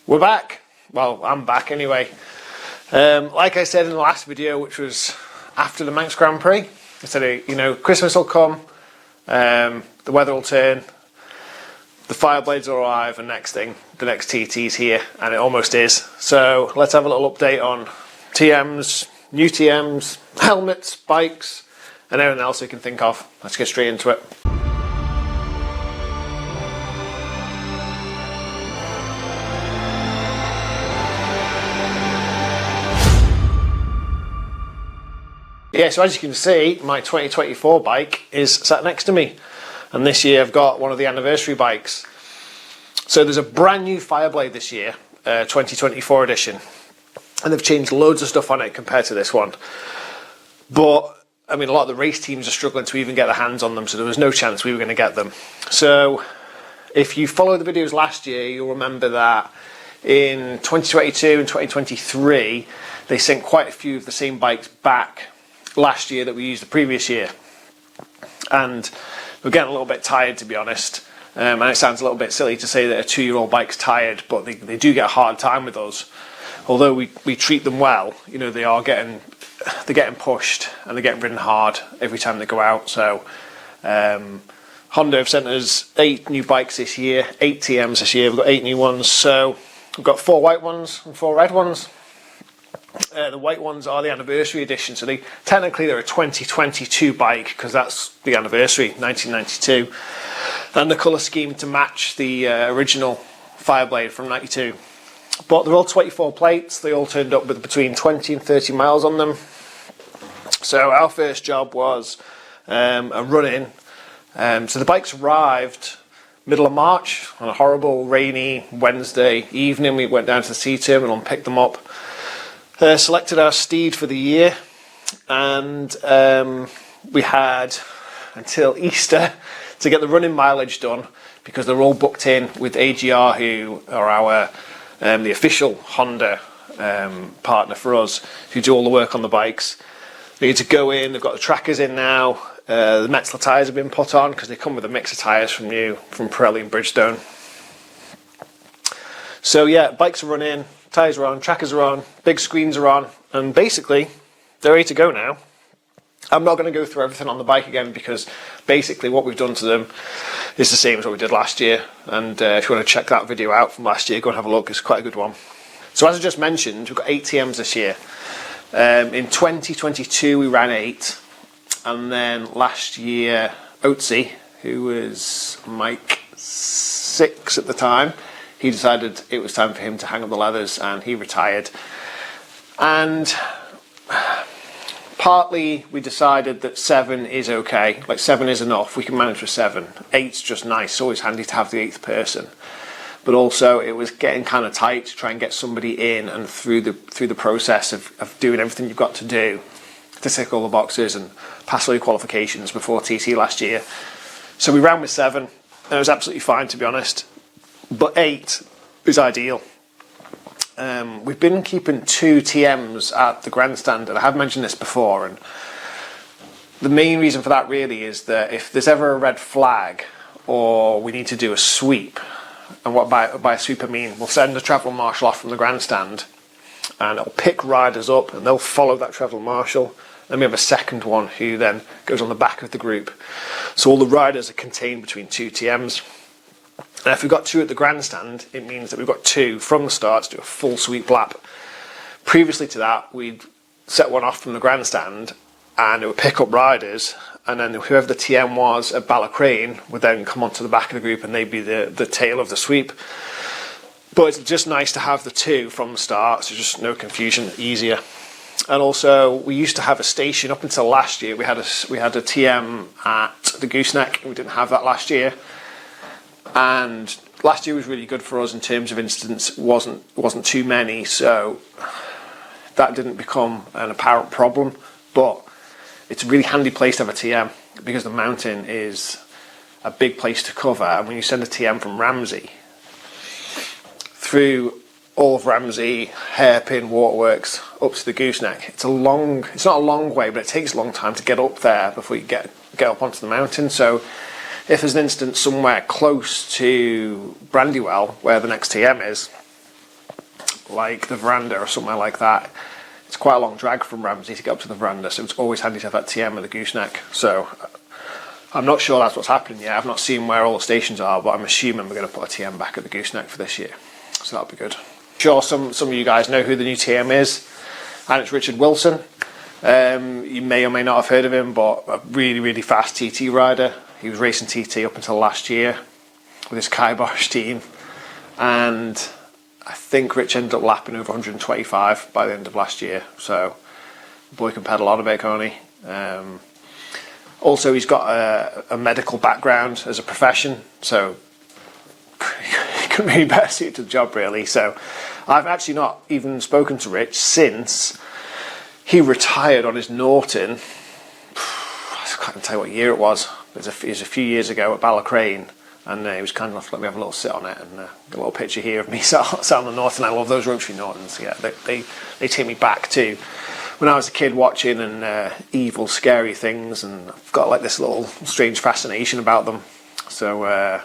We're back. Well, I'm back anyway. Like I said in the last video, which was after the Manx Grand Prix, I said, Christmas will come, the weather will turn, the Fireblades will arrive, and the next TT's here, and it almost is. So let's have a little update on TMs, new TMs, helmets, bikes, and everything else we can think of. Let's get straight into it. Yeah, so as you can see, my 2024 bike is sat next to me, and this year I've got one of the anniversary bikes. So there's a brand new Fireblade this year, 2024 edition, and they've changed loads of stuff on it compared to this one. But I mean, a lot of the race teams are struggling to even get their hands on them, so there was no chance we were going to get them. So if you followed the videos last year, you'll remember that in 2022 and 2023 they sent quite a few of the same bikes back last year that we used the previous year, and we're getting a little bit tired, to be honest. And it sounds a little bit silly to say that a 2-year-old bike's tired, but they do get a hard time with us. Although we treat them well, they're getting pushed and they're getting ridden hard every time they go out. So Honda have sent us 8 new bikes this year, 8 TMs this year. We've got 8 new ones. So we've got 4 white ones and 4 red ones. The white ones are the anniversary edition, so they're a 2022 bike because that's the anniversary, 1992, and the colour scheme to match the original Fireblade from 92. But they're all 24 plates. They all turned up with between 20 and 30 miles on them. So our first job was a run-in. So the bikes arrived middle of March on a horrible rainy Wednesday evening. We went down to the sea terminal and picked them up. Selected our steed for the year, and we had until Easter to get the running mileage done because they're all booked in with AGR, who are our the official Honda partner for us, who do all the work on the bikes. They need to go in. They've got the trackers in now. The Metzler tyres have been put on because they come with a mix of tyres from Pirelli and Bridgestone. So yeah, bikes are running. Tyres are on, trackers are on, big screens are on, and basically they're ready to go now. I'm not going to go through everything on the bike again because basically what we've done to them is the same as what we did last year, and if you want to check that video out from last year, go and have a look. It's quite a good one. So as I just mentioned, we've got 8 TMs this year. In 2022 we ran 8, and then last year Oatsy, who was Mike 6 at the time, he decided it was time for him to hang up the leathers, and he retired. And partly we decided that 7 is okay, like 7 is enough, we can manage with 7. 8's just nice, it's always handy to have the 8th person. But also it was getting kind of tight to try and get somebody in and through the process of doing everything you've got to do to tick all the boxes and pass all your qualifications before TT last year. So we ran with 7, and it was absolutely fine, to be honest. But 8 is ideal. We've been keeping 2 TMs at the grandstand, and I have mentioned this before, and the main reason for that really is that if there's ever a red flag or we need to do a sweep, and what by a sweep I mean, we'll send a travel marshal off from the grandstand and it'll pick riders up and they'll follow that travel marshal. Then we have a second one who then goes on the back of the group. So all the riders are contained between 2 TMs. And if we've got 2 at the grandstand, it means that we've got 2 from the start to do a full sweep lap. Previously to that, we'd set one off from the grandstand and it would pick up riders, and then whoever the TM was at Ballacrane would then come onto the back of the group and they'd be the tail of the sweep. But it's just nice to have the 2 from the start, so just no confusion, easier. And also, we used to have a station up until last year. We had a TM at the Gooseneck. We didn't have that last year. And last year was really good for us in terms of incidents. Wasn't too many, so that didn't become an apparent problem. But it's a really handy place to have a TM because the mountain is a big place to cover. And when you send a TM from Ramsey through all of Ramsey, Hairpin, Waterworks, up to the Gooseneck, it's not a long way, but it takes a long time to get up there before you get up onto the mountain. So if there's an incident somewhere close to Brandywell, where the next TM is, like the veranda or somewhere like that, it's quite a long drag from Ramsey to get up to the veranda, so it's always handy to have that TM with a gooseneck. So I'm not sure that's what's happening yet. I've not seen where all the stations are, but I'm assuming we're going to put a TM back at the gooseneck for this year, so that'll be good. Sure, some of you guys know who the new TM is, and it's Richard Wilson. You may or may not have heard of him, but a really, really fast TT rider. He was racing TT up until last year with his Kibosh team, and I think Rich ended up lapping over 125 by the end of last year, so the boy can pedal on a bit, can't he? Also, he's got a medical background as a profession, so he couldn't be better suited to the job, really. So I've actually not even spoken to Rich since he retired on his Norton. I can't tell you what year it was. It was a few years ago at Ballacrane, and he was kind enough to let me have a little sit on it, and a little picture here of me sat on the Norton. I love those rotary Nortons. Yeah, they take me back to when I was a kid watching and evil, scary things, and I've got like this little strange fascination about them. So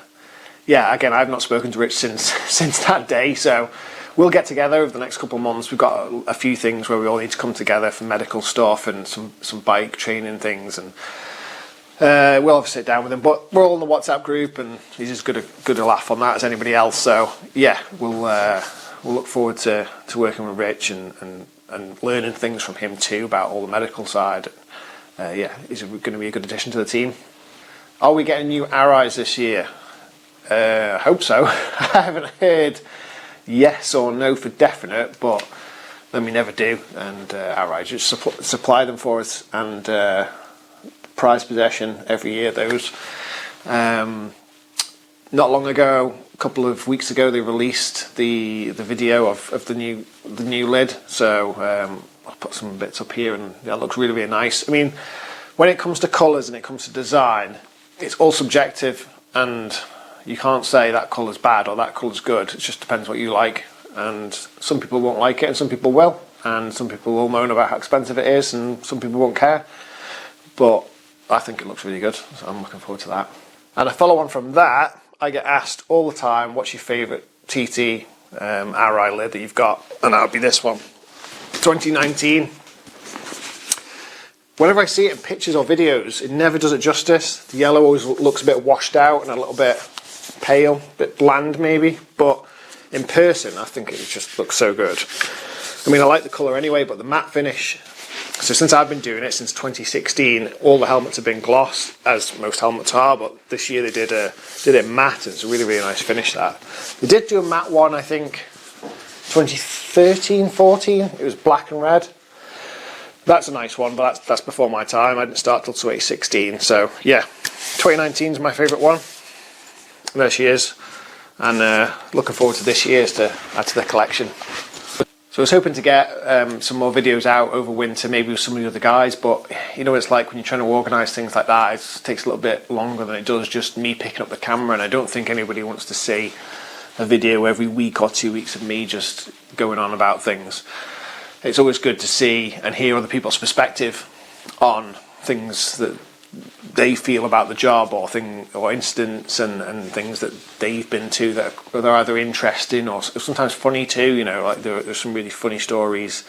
yeah, again, I've not spoken to Rich since that day. So we'll get together over the next couple of months. We've got a few things where we all need to come together for medical stuff and some bike training things, and we'll have to sit down with him. But we're all in the WhatsApp group, and he's as good a laugh on that as anybody else. So yeah, we'll look forward to working with Rich and learning things from him too about all the medical side. Yeah, he's going to be a good addition to the team. Are we getting new Arais this year? I hope so. I haven't heard yes or no for definite, but then we never do, and Arais just supply them for us, and prize possession every year. Those not long ago, a couple of weeks ago, they released the video of the new lid. So I'll put some bits up here, and that looks really, really nice. I mean, when it comes to colours and it comes to design, it's all subjective, and you can't say that colour's bad or that colour's good. It just depends what you like, and some people won't like it and some people will, and some people will moan about how expensive it is and some people won't care, but I think it looks really good, so I'm looking forward to that. And a follow on from that, I get asked all the time, what's your favourite TT Arai lid that you've got? And that would be this one, 2019. Whenever I see it in pictures or videos, it never does it justice. The yellow always looks a bit washed out and a little bit pale, a bit bland maybe, but in person I think it just looks so good. I mean, I like the colour anyway, but the matte finish. So since I've been doing it since 2016, all the helmets have been gloss, as most helmets are, but this year they did it matte, and it's a really, really nice finish. That they did do a matte one, I think 2013, 14, it was black and red. That's a nice one, but that's before my time. I didn't start till 2016, so yeah, 2019 is my favourite one. There she is, and looking forward to this year's to add to the collection. So I was hoping to get some more videos out over winter, maybe with some of the other guys, but you know what it's like when you're trying to organise things like that. It takes a little bit longer than it does just me picking up the camera, and I don't think anybody wants to see a video every week or 2 weeks of me just going on about things. It's always good to see and hear other people's perspective on things that they feel about the job, or incidents and things that they've been to that are either interesting or sometimes funny too. You know, like there's some really funny stories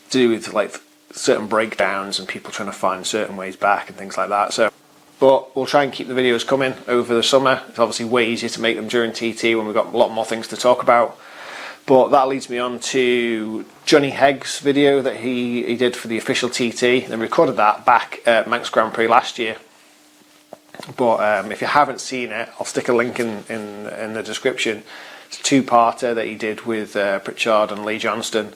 to do with like certain breakdowns and people trying to find certain ways back and things like that. So, but we'll try and keep the videos coming over the summer. It's obviously way easier to make them during TT when we've got a lot more things to talk about. But that leads me on to Johnny Hegg's video that he did for the official TT, and recorded that back at Manx Grand Prix last year. But if you haven't seen it, I'll stick a link in the description. It's a two-parter that he did with Pritchard and Lee Johnston,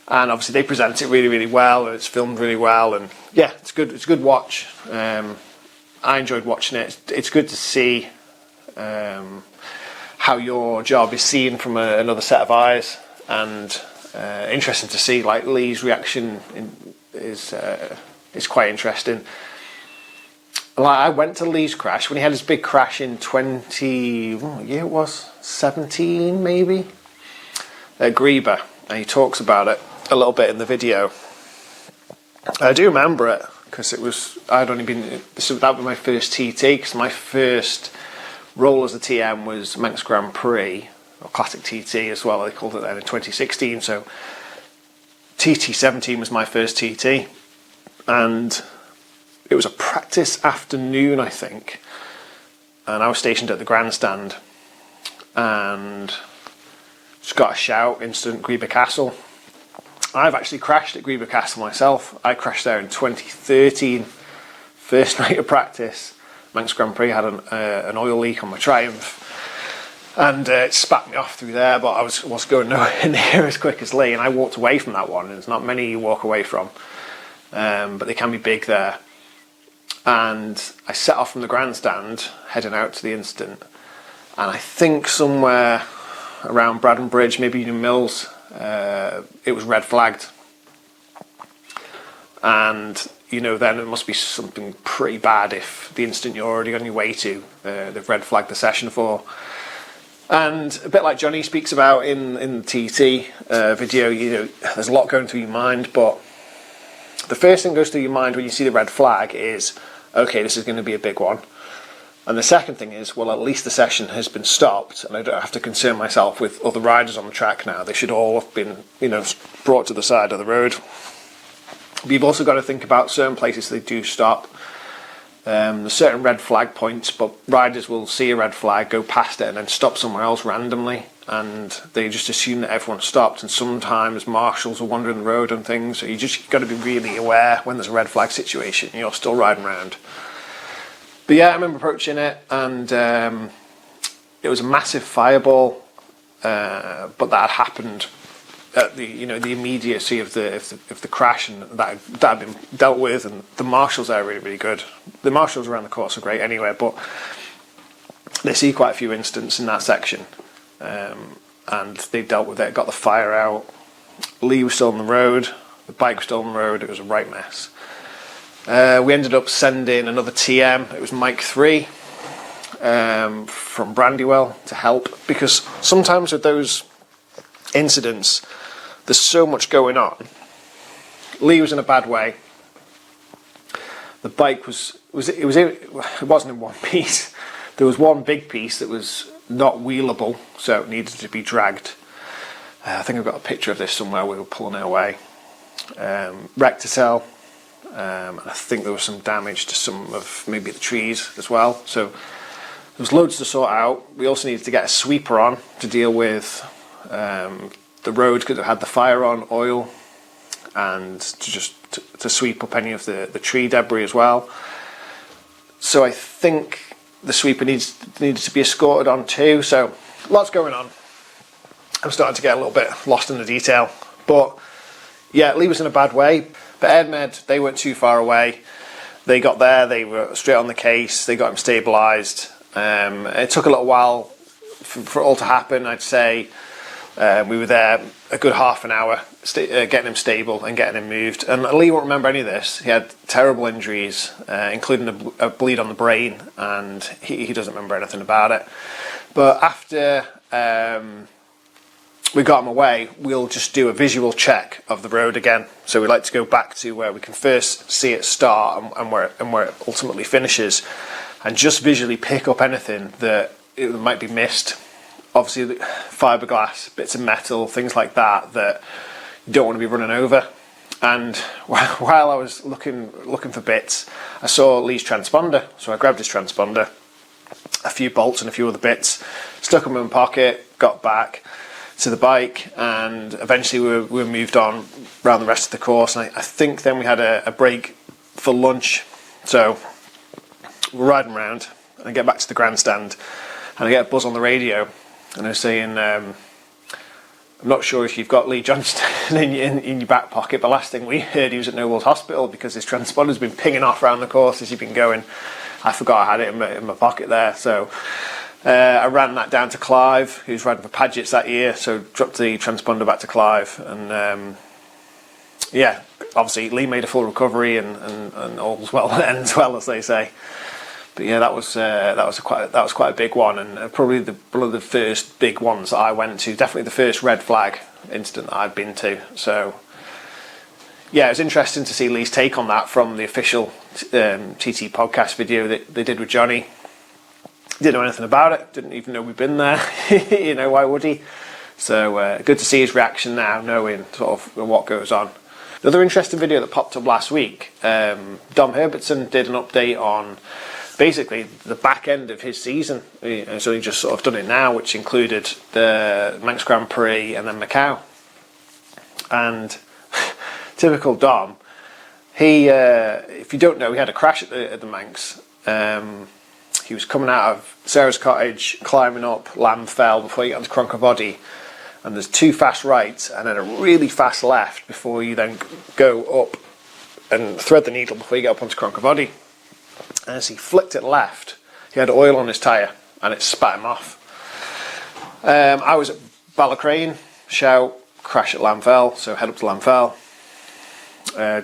and obviously they present it really, really well, and it's filmed really well, and yeah, it's good. It's a good watch. I enjoyed watching it. It's good to see how your job is seen from another set of eyes, and interesting to see like Lee's reaction is quite interesting. Like, I went to Lee's crash when he had his big crash in 17 maybe, at Greba, and he talks about it a little bit in the video. I do remember it because that was my first TT, because my first role as a TM was Manx Grand Prix, or Classic TT as well, they called it then in 2016. So TT17 was my first TT, and it was a practice afternoon, I think, and I was stationed at the grandstand, and just got a shout, instant Greeba Castle. I've actually crashed at Greeba Castle myself. I crashed there in 2013, first night of practice. Manx Grand Prix had an oil leak on my Triumph, and it spat me off through there, but I was going nowhere near as quick as Lee, and I walked away from that one, and there's not many you walk away from, but they can be big there. And I set off from the grandstand, heading out to the incident, and I think somewhere around Braddon Bridge, maybe Union Mills, it was red flagged. And, you know, then it must be something pretty bad if the incident you're already on your way to, they've red flagged the session for. And a bit like Johnny speaks about in the TT video, you know, there's a lot going through your mind, but the first thing goes through your mind when you see the red flag is, okay, this is going to be a big one. And the second thing is, well, at least the session has been stopped, and I don't have to concern myself with other riders on the track now. They should all have been, you know, brought to the side of the road. But you've also got to think about certain places they do stop. There's certain red flag points, but riders will see a red flag, go past it, and then stop somewhere else randomly, and they just assume that everyone stopped. And sometimes marshals are wandering the road and things, so you just got to be really aware when there's a red flag situation. You're still riding around. But yeah, I remember approaching it, and it was a massive fireball, but that had happened at the immediacy of the crash, and that had been dealt with. And the marshals there are really, really good. The marshals around the course are great anyway, but they see quite a few incidents in that section, and they dealt with it, got the fire out. Lee was still on the road, the bike was still on the road. It was a right mess. We ended up sending another TM. It was Mike 3 from Brandywell to help, because sometimes with those incidents there's so much going on. Lee was in a bad way. The bike it wasn't in one piece. There was one big piece that was not wheelable, so it needed to be dragged. I think I've got a picture of this somewhere. We were pulling it away. Wrecked a cell. And I think there was some damage to some of maybe the trees as well. So there was loads to sort out. We also needed to get a sweeper on to deal with the road, because it had the fire on, oil, and to sweep up any of the tree debris as well. So I think the sweeper needed to be escorted on too. So lots going on. I'm starting to get a little bit lost in the detail, but yeah, Lee was in a bad way. But EdMed, they weren't too far away. They got there, they were straight on the case, they got him stabilised. It took a little while for it all to happen, I'd say. We were there a good half an hour, getting him stable and getting him moved. And Lee won't remember any of this. He had terrible injuries, including a bleed on the brain, and he doesn't remember anything about it. But after we got him away, we'll just do a visual check of the road again. So we like to go back to where we can first see it start and where it ultimately finishes, and just visually pick up anything that it might be missed. Obviously, the fiberglass, bits of metal, things like that you don't want to be running over. And while I was looking for bits, I saw Lee's transponder, so I grabbed his transponder, a few bolts and a few other bits, stuck them in my pocket, got back to the bike, and eventually we were moved on around the rest of the course. And I think then we had a break for lunch, so we're riding around, and I get back to the grandstand, and I get a buzz on the radio, and they're saying, I'm not sure if you've got Lee Johnston in your back pocket, but last thing we heard, he was at Nobles Hospital because his transponder's been pinging off around the course as he'd been going. I forgot I had it in my pocket there, so I ran that down to Clive, who was riding for Paget's that year, so dropped the transponder back to Clive, and yeah, obviously Lee made a full recovery, and all's well that ends well, as they say. But yeah, that was quite a big one, and probably one of the first big ones that I went to. Definitely the first red flag incident that I'd been to. So yeah, it was interesting to see Lee's take on that from the official TT podcast video that they did with Johnny. Didn't know anything about it, didn't even know we'd been there. You know, why would he? So good to see his reaction now, knowing sort of what goes on. The other interesting video that popped up last week, Dom Herbertson did an update on basically the back end of his season. So he just sort of done it now, which included the Manx Grand Prix and then Macau. And typical Dom, he, if you don't know, he had a crash at the Manx. He was coming out of Sarah's Cottage, climbing up Lamb Fell before you got into Cronkabody. And there's 2 fast rights and then a really fast left before you then go up and thread the needle before you get up onto Cronkabody. And as he flicked it left, he had oil on his tyre and it spat him off. I was at Ballacrane, shout, crash at Lamb Fell, so head up to Lamb Fell.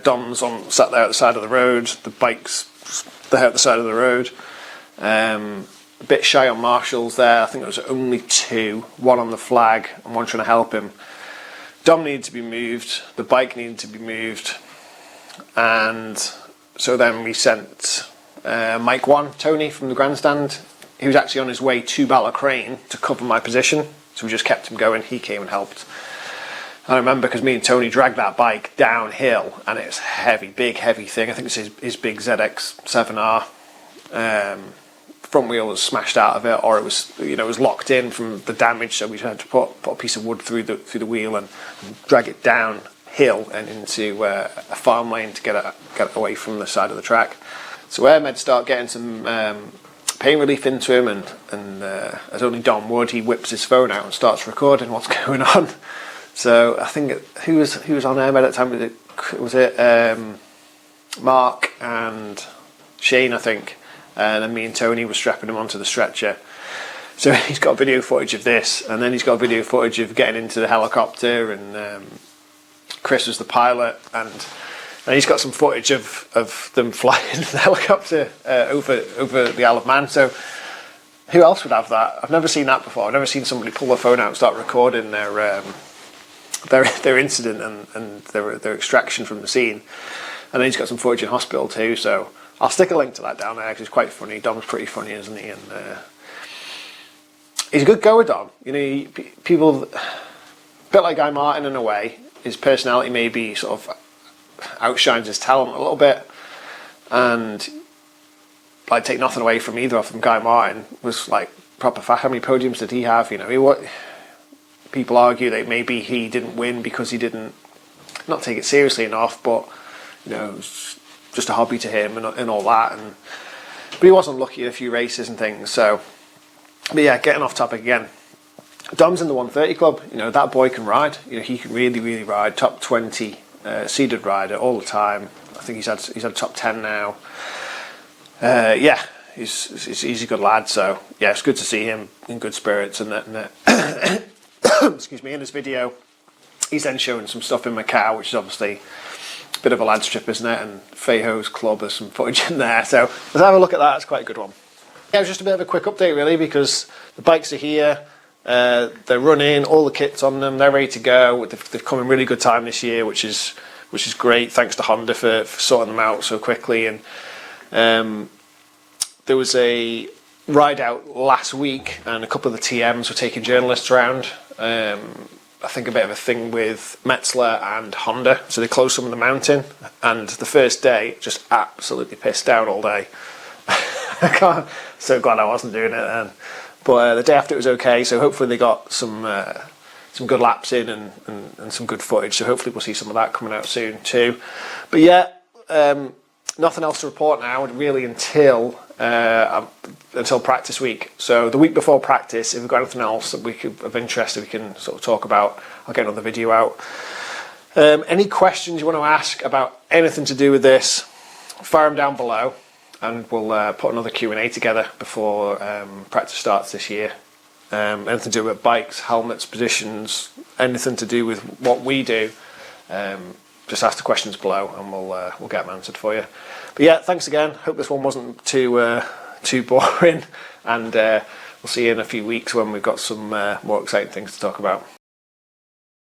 Dom's sat there at the side of the road, the bike's there at the side of the road. A bit shy on marshals there. I think there was only 2, one on the flag and one trying to help him. Dom needed to be moved, the bike needed to be moved, and so then we sent Mike 1, Tony from the grandstand. He was actually on his way to Ballacrane to cover my position, so we just kept him going. He came and helped. I remember because me and Tony dragged that bike downhill, and it's heavy, big heavy thing. I think it's his big ZX7R. Front wheel was smashed out of it, or it was, you know, it was locked in from the damage, so we had to put a piece of wood through the wheel and drag it downhill and into a farm lane to get it away from the side of the track. So Airmed start getting some pain relief into him, and as only Dom would, he whips his phone out and starts recording what's going on. So I think who was on Airmed at the time? Was it Mark and Shane, I think. And then me and Tony were strapping him onto the stretcher. So he's got video footage of this, and then he's got video footage of getting into the helicopter, and Chris was the pilot, and he's got some footage of them flying the helicopter over the Isle of Man. So who else would have that? I've never seen that before. I've never seen somebody pull their phone out and start recording their incident and their extraction from the scene. And then he's got some footage in hospital too, so I'll stick a link to that down there because it's quite funny. Dom's pretty funny, isn't he? And he's a good goer, Dom. You know, people, a bit like Guy Martin in a way, his personality maybe sort of outshines his talent a little bit. And like, take nothing away from either of them. Guy Martin was like proper fast. How many podiums did he have? You know, people argue that maybe he didn't win because he didn't not take it seriously enough, but you know, it was just a hobby to him and all that. But he wasn't lucky in a few races and things. So, but yeah, getting off topic again. Dom's in the 130 club. You know, that boy can ride. You know, he can really, really ride. Top 20 seeded rider all the time. I think he's had top 10 now. Yeah, he's a good lad. So yeah, it's good to see him in good spirits. And excuse me. In this video, he's then showing some stuff in Macau, which is obviously a bit of a lad's trip, isn't it? And Feiho's club, there's some footage in there. So let's have a look at that. It's quite a good one. Yeah, it was just a bit of a quick update really, because the bikes are here. They're running, all the kit's on them, they're ready to go. They've come in really good time this year, which is great. Thanks to Honda for sorting them out so quickly. And there was a ride out last week, and a couple of the TMs were taking journalists around. I think a bit of a thing with Metzler and Honda, so they closed some of the mountain. And the first day, just absolutely pissed down all day. So glad I wasn't doing it then. But the day after it was okay, so hopefully they got some good laps in and some good footage, so hopefully we'll see some of that coming out soon too. But yeah, nothing else to report now really until practice week. So the week before practice, if we've got anything else that of interest that we can sort of talk about, I'll get another video out. Any questions you want to ask about anything to do with this, fire them down below. And we'll put another Q&A together before practice starts this year. Anything to do with bikes, helmets, positions, anything to do with what we do, just ask the questions below and we'll get them answered for you. But yeah, thanks again. Hope this one wasn't too boring, and we'll see you in a few weeks when we've got some more exciting things to talk about.